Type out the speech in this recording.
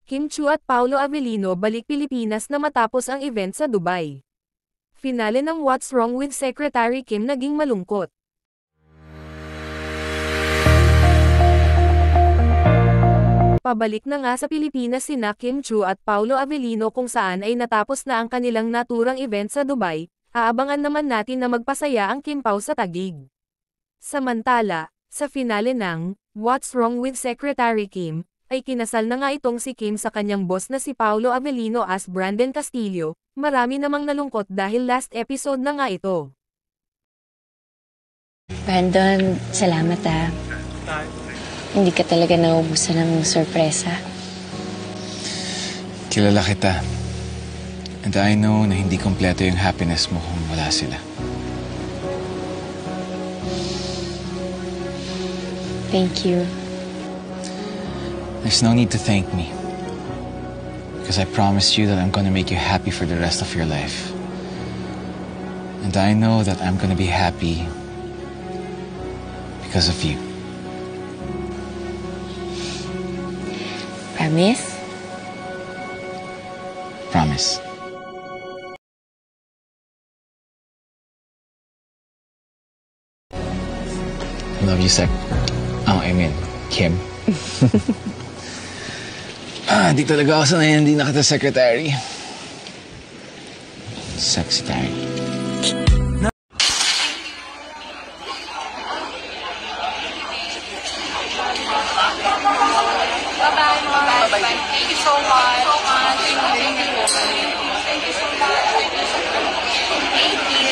Kim Chiu at Paolo Avellino balik Pilipinas na matapos ang event sa Dubai. Finale ng What's Wrong with Secretary Kim naging malungkot. Pabalik na nga sa Pilipinas sina Kim Chiu at Paolo Avellino kung saan ay natapos na ang kanilang naturang event sa Dubai. Aabangan naman natin na magpasaya ang Kim Pao sa Taguig. Samantala, sa finale ng What's Wrong with Secretary Kim, ay kinasal na nga itong si Kim sa kanyang boss na si Paolo Avellino as Brandon Castillo. Marami namang nalungkot dahil last episode na nga ito. Brandon, salamat Hindi ka talaga naubusan ng sorpresa. Kilala kita. And I know na hindi kompleto yung happiness mo kung wala sila. Thank you. There's no need to thank me. Because I promised you that I'm gonna make you happy for the rest of your life. And I know that I'm gonna be happy because of you. Promise? Promise. I love you, Sec. Oh, I mean, Kim. Di talaga ako sanay, hindi na kita secretary. Sexitary. Bye-bye. Thank you so much. Thank you so much. Thank you so much. Thank you.